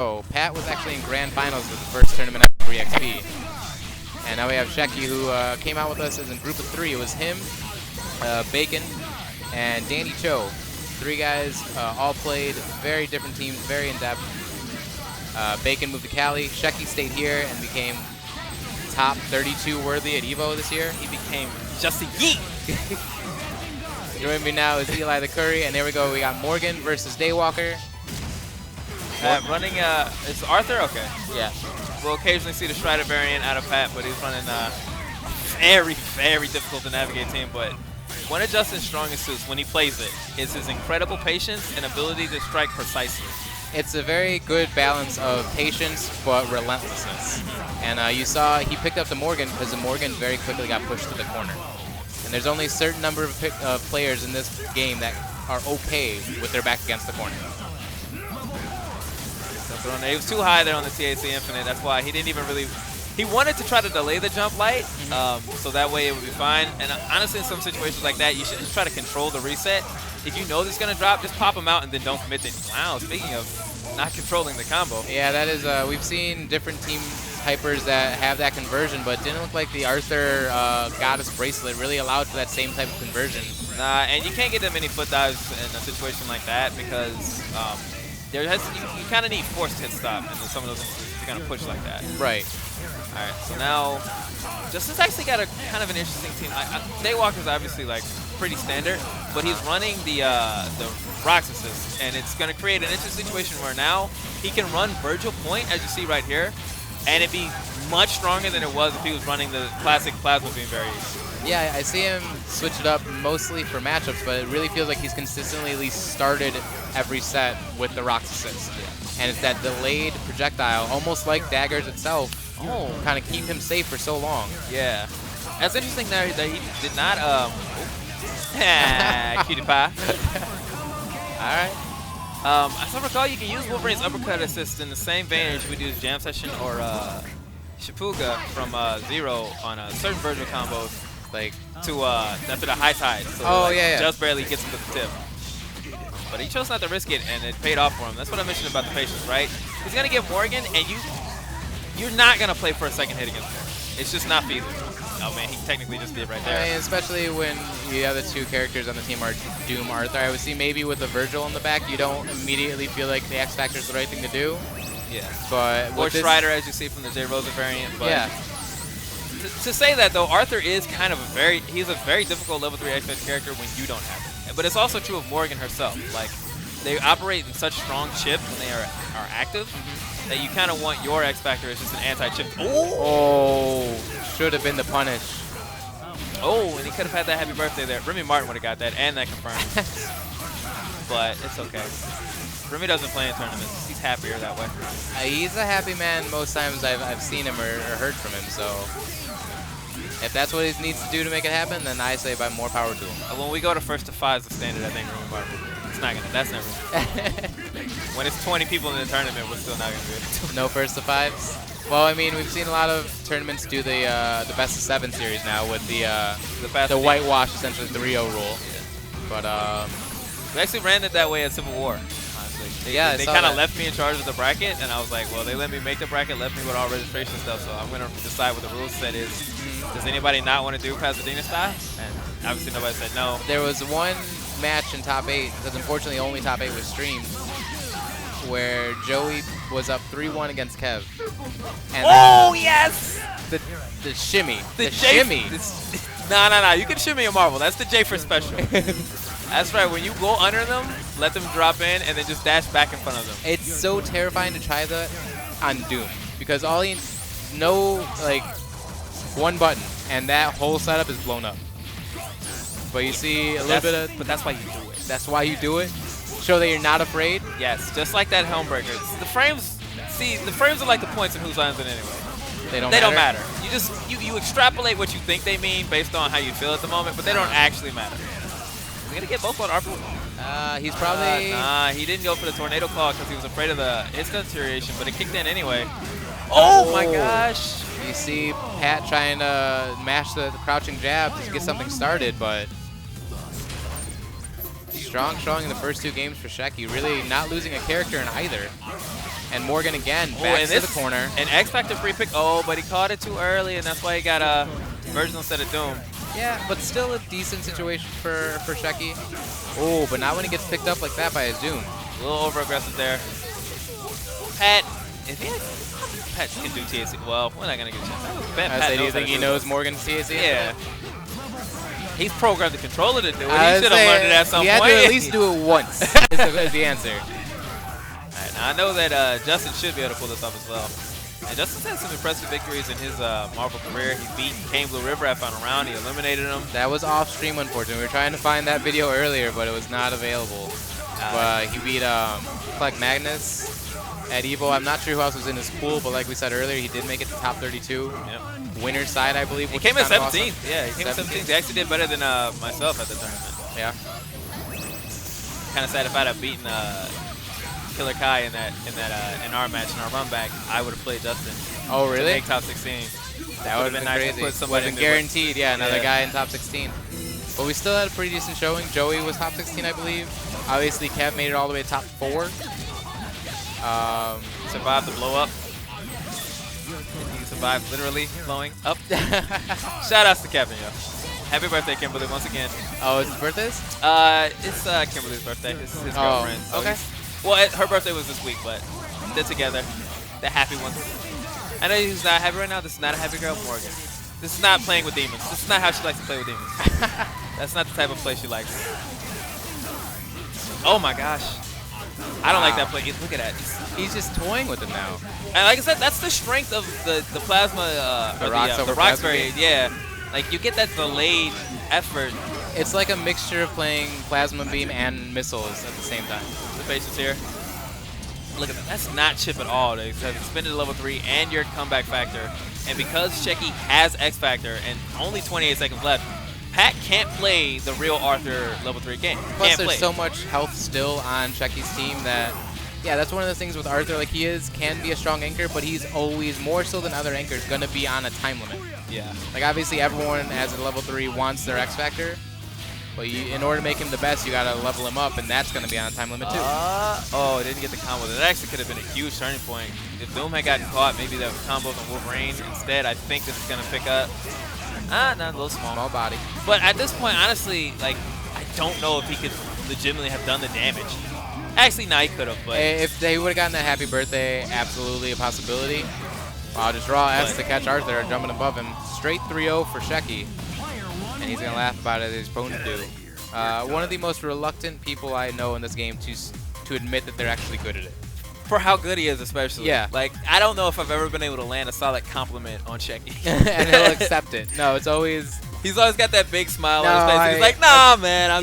Oh, Pat was actually in grand finals of the first tournament at 3XP. And now we have Shekki, who came out with us as in group of 3. It was him, Bacon, and Danny Cho. 3 guys, all played very different teams, very in-depth. Bacon moved to Cali. Shekki stayed here and became top 32 worthy at EVO this year. He became just a yeet. Joining me now is Eli the Curry, and there we go. We got Morgan versus Daywalker. Running, it's Arthur? Okay. Yeah. We'll occasionally see the Strider variant out of Pat, but he's running a very, very difficult to navigate team. But one of Justin's strongest suits when he plays it is his incredible patience and ability to strike precisely. It's a very good balance of patience but relentlessness. And you saw he picked up the Morgan because the Morgan very quickly got pushed to the corner. And there's only a certain number of players in this game that are okay with their back against the corner. He was too high there on the TAC Infinite. That's why he didn't even really... He wanted to try to delay the jump light, so that way it would be fine. And honestly, in some situations like that, you should just try to control the reset. If you know this is going to drop, just pop them out and then don't commit it. Wow, speaking of not controlling the combo. Yeah, that is... we've seen different team hypers that have that conversion, but it didn't look like the Arthur Goddess Bracelet really allowed for that same type of conversion. Nah, and you can't get that many foot dives in a situation like that because... you kind of need forced hit stop in some of those instances if you're going to push like that. Right. All right, so now Justin's actually got a kind of an interesting team. Daywalker's obviously like pretty standard, but he's running the Rocks Assist, and it's going to create an interesting situation where now he can run Virgil Point, as you see right here, and it'd be much stronger than it was if he was running the classic Plasma Beam variation. Yeah, I see him switch it up mostly for matchups, but it really feels like he's consistently at least started every set with the Rocks Assist. Yeah. And it's that delayed projectile, almost like Daggers itself, kind of keep him safe for so long. Yeah. That's interesting that he did not, cutie pie. All right. As I recall, you can use Wolverine's Uppercut Assist in the same vein as you would use Jam Session or Shipuga from Zero on certain Virgil combos. Like to after the high tide, so just barely gets him to the tip. But he chose not to risk it, and it paid off for him. That's what I mentioned about the patience, right? He's gonna get Morgan, and you're not gonna play for a second hit against Morgan. It's just not feasible. Oh man, he technically just did right there. I mean, especially when the other 2 characters on the team are Doom Arthur. I would see maybe with a Virgil in the back, you don't immediately feel like the X Factor is the right thing to do. Yeah. But or Strider, as you see from the J Rosa variant. But yeah. To say that though, Arthur is kind of he's a very difficult level 3 X Factor character when you don't have it. But it's also true of Morgan herself. Like they operate in such strong chip when they are active that you kind of want your X Factor as just an anti-chip. Oh, should have been the punish. Oh, and he could have had that happy birthday there. Remy Martin would have got that and that confirmed. But it's okay. Remy doesn't play in tournaments. He's happier that way. He's a happy man most times I've seen him or heard from him, so if that's what he needs to do to make it happen, then I say by more power to him. When we go to first to 5 as the standard, I think Remy Martin, it's not gonna, that's never. When it's 20 people in the tournament, we're still not gonna do it. No first to 5s? Well, I mean, we've seen a lot of tournaments do the best of 7 series now with the whitewash, essentially 3-0 rule. Yeah. But we actually ran it that way at Civil War. They kind of left me in charge of the bracket, and I was like, well, they let me make the bracket, left me with all registration stuff, so I'm going to decide what the rule set is. Does anybody not want to do Pasadena style? And obviously nobody said no. There was one match in top 8, because unfortunately only top 8 was streamed, where Joey was up 3-1 against Kev. And yes! The shimmy. The shimmy. No. You can shimmy a marble. That's the J for special. That's right. When you go under them, let them drop in, and then just dash back in front of them. It's so terrifying to try that on Doom, because all you know, like, one button, and that whole setup is blown up. But you see a little bit of... But that's why you do it. That's why you do it? Show that you're not afraid? Yes, just like that Helmbreaker. The frames, the frames are like the points in Whose Lines It Anyway. They don't matter. You just, you extrapolate what you think they mean based on how you feel at the moment, but they don't actually matter. Is he going to get both on Arthur? He's probably... Nah, he didn't go for the Tornado Claw because he was afraid of the instant deterioration, but it kicked in anyway. Oh my gosh! You see Pat trying to mash the crouching jab to get something started, but strong in the first 2 games for Shekki. Really not losing a character in either. And Morgan again, Oh, back and to the corner. An X Factor free pick. Oh, but he caught it too early, and that's why he got Virgil instead of Doom. Yeah, but still a decent situation for shekki. Oh, but not when he gets picked up like that by his Doom. A little over-aggressive there. Pat, if he Pat can do TAC. Well, we're not going to get a chance. Do you think he knows Morgan's TAC? Yeah. He's programmed the controller to do it. He should should have learned it at some point. He had to at least do it once, is the answer. All right, now I know that Justin should be able to pull this off as well. And Justin's had some impressive victories in his Marvel career. He beat Kane Blue River at final round. He eliminated him. That was off stream, unfortunately. We were trying to find that video earlier, but it was not available. He beat Clegg Magnus at EVO. I'm not sure who else was in his pool, but like we said earlier, he did make it to top 32. Yep. Winner's side, I believe. He came in 17th. Awesome. Yeah, he came in 17th. He actually did better than myself at the tournament. Yeah. Kind of sad if I'd have beaten Killer Kai in our match, in our run back, I would have played Justin. Oh, really? To make top 16. That would have been nice to put somebody in guaranteed, another guy in top 16. But we still had a pretty decent showing. Joey was top 16, I believe. Obviously, Kev made it all the way to top 4. Survived the blow up. He survived literally blowing up. Shout outs to Kevin, yo. Happy birthday, Kimberly, once again. Oh, it's his birthday? It's Kimberly's birthday. His girlfriend. So okay. Well, her birthday was this week, but they're together. The happy ones. I know he's not happy right now. This is not a happy girl, Morgan. This is not playing with demons. This is not how she likes to play with demons. That's not the type of play she likes. Oh my gosh. I don't like that play. Look at that. He's just toying with him now. And like I said, that's the strength of the plasma. The rocks variant. Yeah. Like you get that delayed effort. It's like a mixture of playing plasma beam and missiles at the same time. The patience here. Look at that. That's not chip at all. They spin to level 3 and your comeback factor. And because Shekki has X Factor and only 28 seconds left, Pat can't play the real Arthur level 3 game. Plus, there's so much health still on Shekki's team that, yeah, that's one of the things with Arthur. Like, he can be a strong anchor, but he's always, more so than other anchors, going to be on a time limit. Yeah. Like, obviously, everyone as a level 3 wants their X Factor. But in order to make him the best, you got to level him up, and that's going to be on a time limit, too. Oh, didn't get the combo. That actually could have been a huge turning point. If Doom had gotten caught, maybe the combos on Wolverine. Instead, I think this is going to pick up. No, a little small. Small body. But at this point, honestly, like, I don't know if he could legitimately have done the damage. Actually, no, he could have. But if they would have gotten that happy birthday, absolutely a possibility. Wow, just raw S to catch Arthur, jumping above him. Straight 3-0 for Shekki. And he's going to laugh about it as his opponent do. One of the most reluctant people I know in this game to admit that they're actually good at it. For how good he is, especially. Yeah. Like, I don't know if I've ever been able to land a solid compliment on Shekki. And he'll accept it. No, it's always... He's always got that big smile on his face. He's like, nah, man, I'm